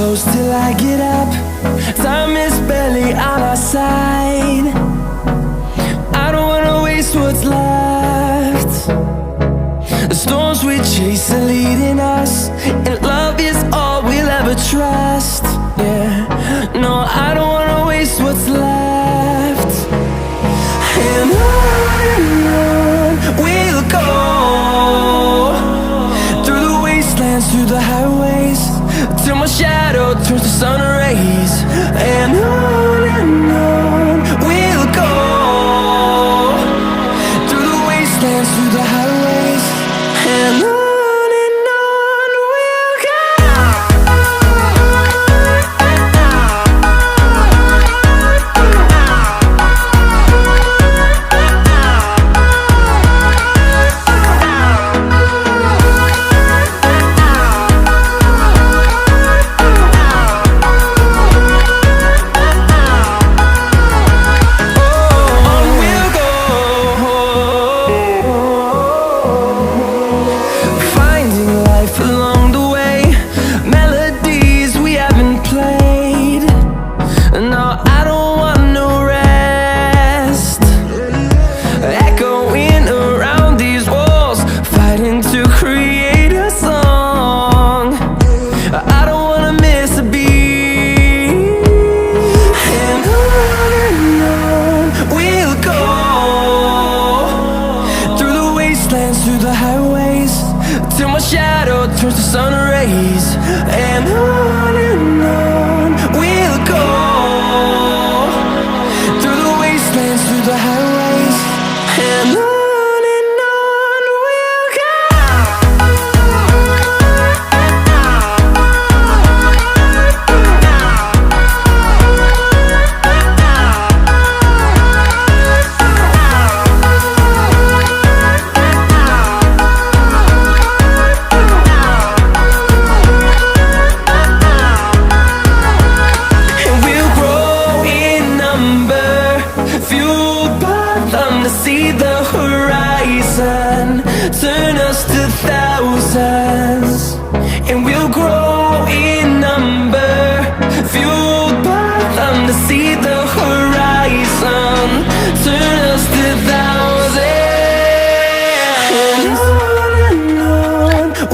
close till I get up. Time is barely on our side. I don't wanna waste what's left. The storms we chase are leading us, and love is all we'll ever trust. Yeah, no, I don't wanna waste what's left. And on we'll go, through the wastelands, through the highways, till my shadow turns to sun rays. And on we'll go, through the wastelands, through the highways, and on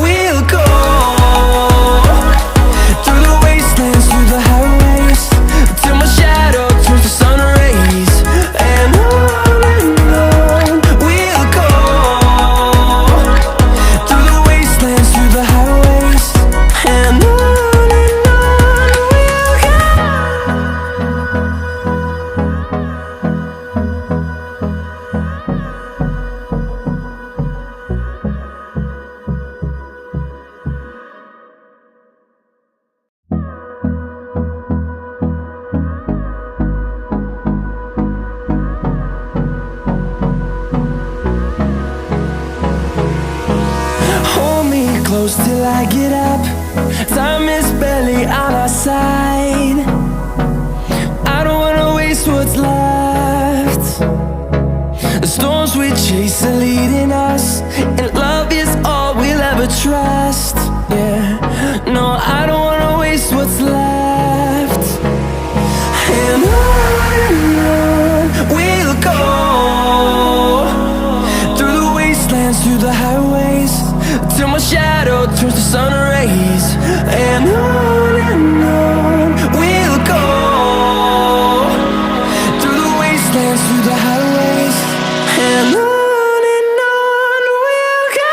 we'll go. Till I get up, time is barely on our side. I don't wanna waste what's left. The storms we chase are leading us, and love is all we'll ever trust. Yeah, no, I don't wanna waste what's left. And on we'll go, through the wastelands, through the highways, till my shadow turns to sun rays. And on we'll go, through the wastelands, through the highways, and on we'll go.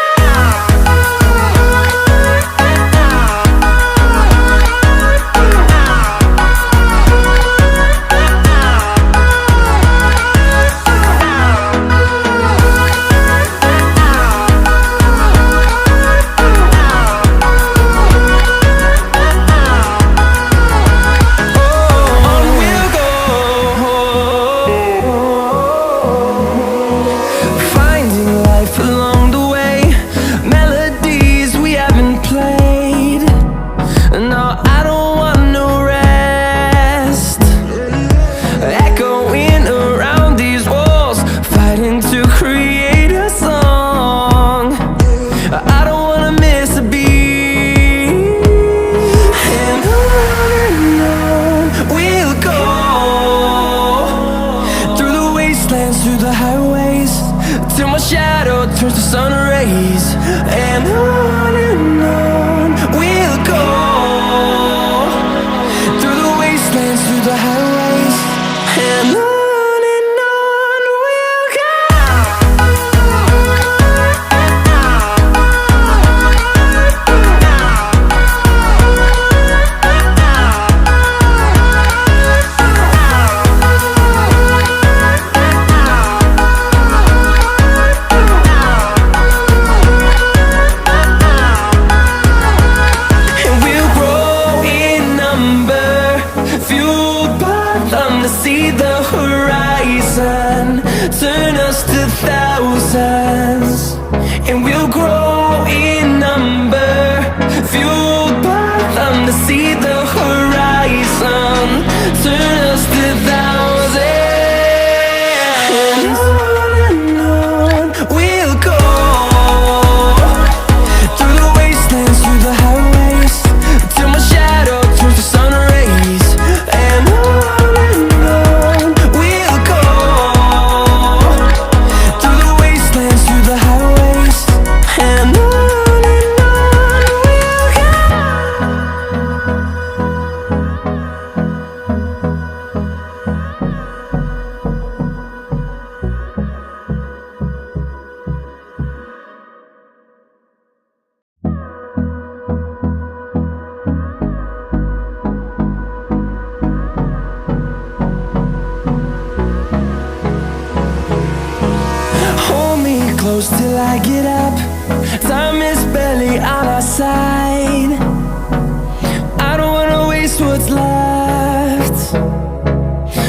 till my shadow turns to sun rays. And on we'll go, through the wastelands, through the highways. And on we'll go. See the horizon, turn us to thousands, and we'll grow in number, fueled by them to see the horizon, turn us to thousands. And on we'll go, through the wastelands, through the highways, till my shadow turns to sun rays. And close till I get up. Time is barely on our side. I don't wanna waste what's left.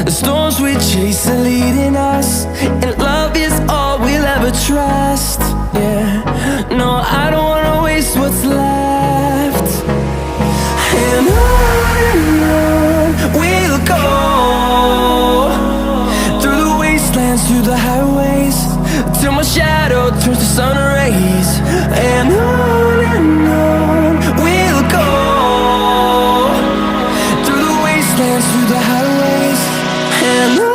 The storms we chase are leading us, and love is all we'll ever trust. Yeah, no, I don't wanna waste what's left. And on we'll go, through the wastelands, through the highways, till my shadow turns to sun rays. And on we'll go, through the wastelands, through the highways. And on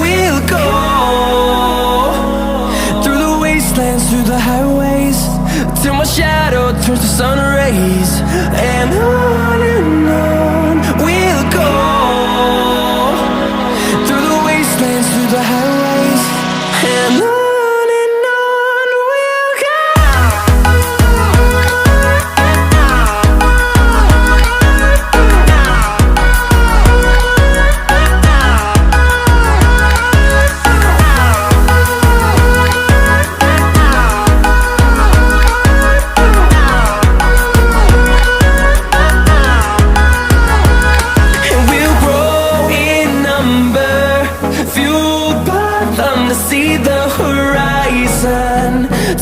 we'll go. Through the highways, till my shadow turns to sun rays. And on we'll go, through the wastelands, through the highways. And on we'll go. See the horizon,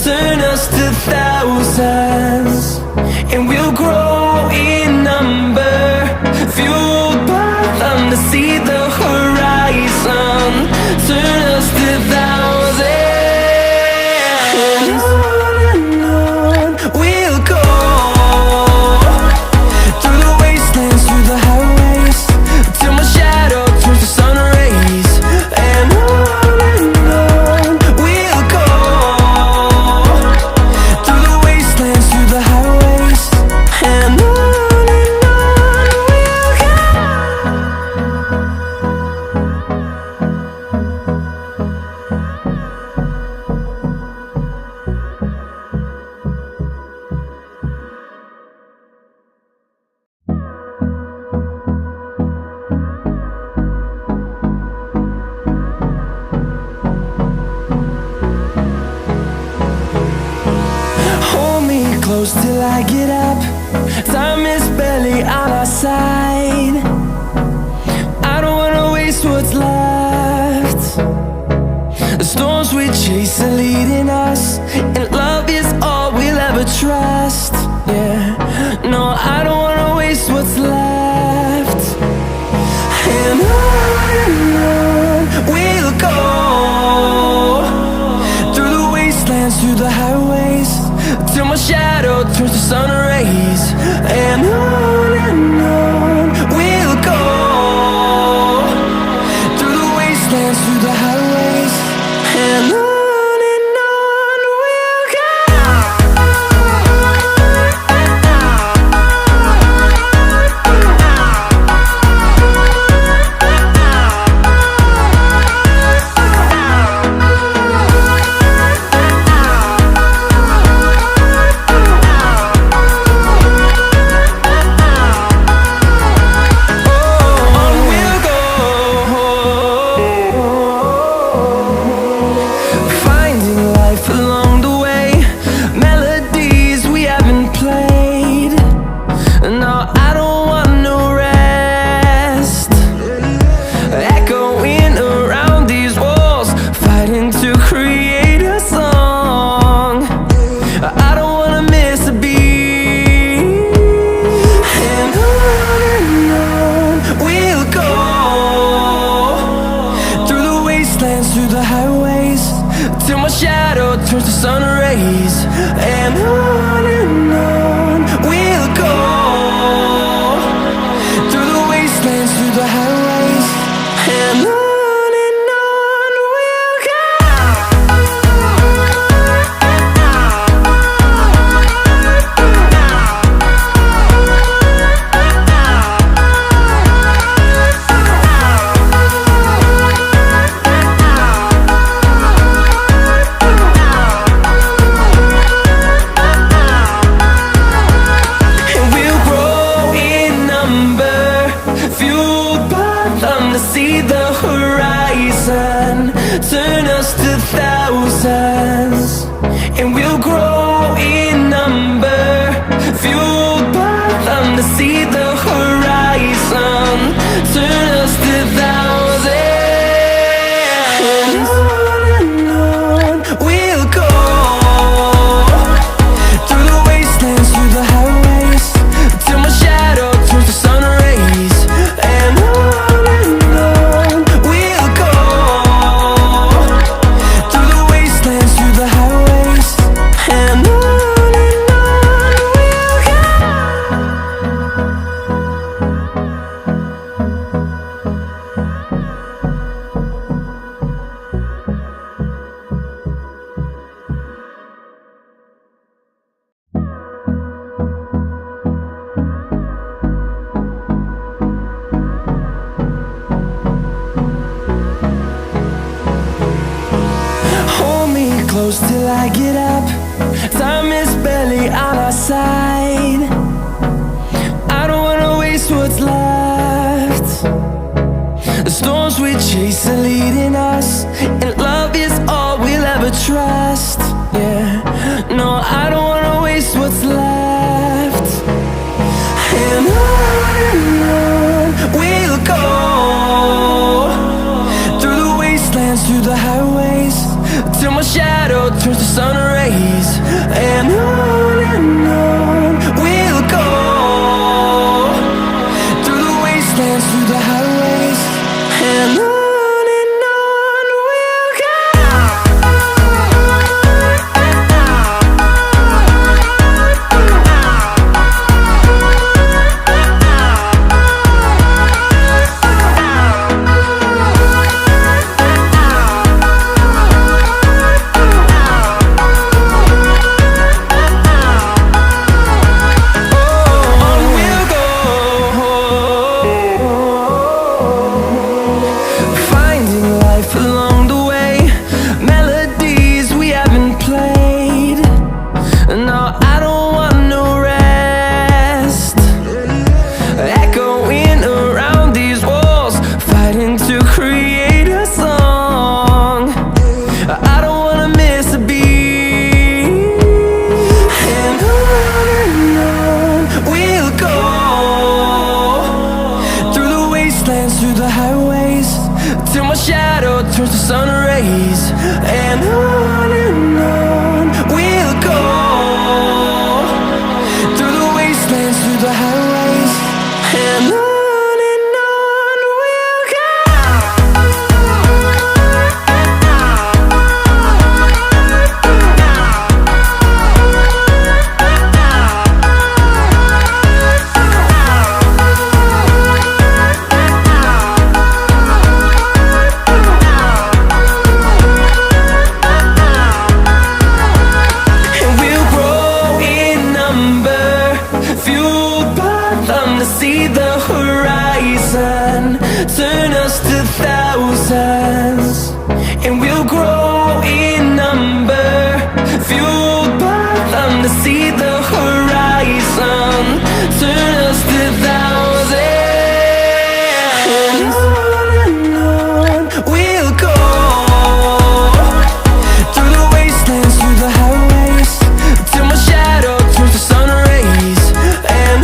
turn us to thousands, and we'll grow in number, fueled by them to see the horizon, turn us to thousands. And on we'll go, through the wastelands, through the highways, till my shadow turns to sun rays. And on and close till I get up. Time is barely on our side. I don't wanna waste what's left. The storms we chase are leading us, and love is all we'll ever trust. Yeah, no, I don't wanna waste what's left. And on we'll go, through the wastelands, through the highways, till my shadow turns to sun rays. And on we'll go, through the wastelands, through the highways, and on we'll go. Till I get up, time is barely on our side. I don't wanna waste what's left. The storms we chase are leading us, and love is all we'll ever trust. Yeah, no, I don't wanna waste what's left. And on we'll go, through the wastelands, through the highways, till my shadow turns to sun rays. And on we'll go, through the wastelands, through the highways, and on we'll go. shadow turns to sun rays. And on we'll go, through the wastelands, through the highways. And on we'll go. See the horizon, turn us to thousands, and we'll grow in number, fueled by them to see the horizon, turn us to thousands. And on we'll go, through the wastelands, through the highways, till my shadow turns to sun rays. And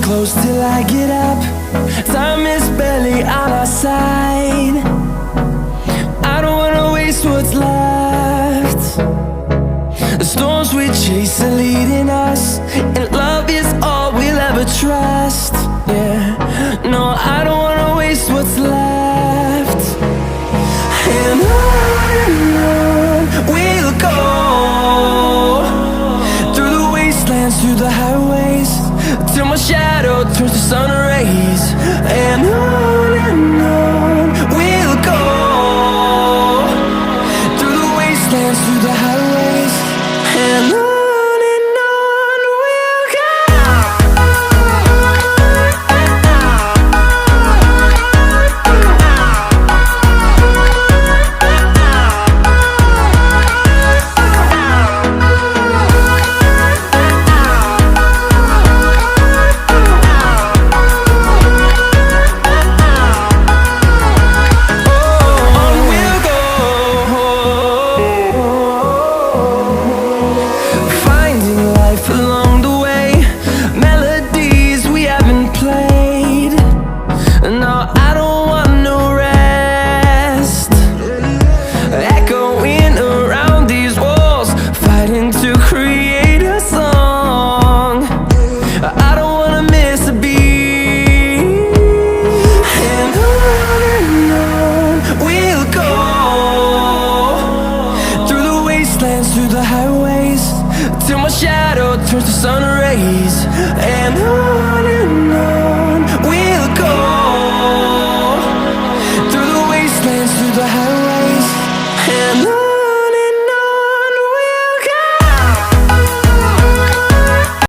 close till I get up. Time is barely on our side. I don't wanna waste what's left. The storms we chase are leading us, and love is all we'll ever trust. Yeah, no, I don't wanna waste what's left. And on we'll go, through the wastelands, through the highways, till my shadow turns to sun rays. And on we'll go, through the wastelands, through the highways. And on we'll go. Through the highways, till my shadow turns to sun rays. And on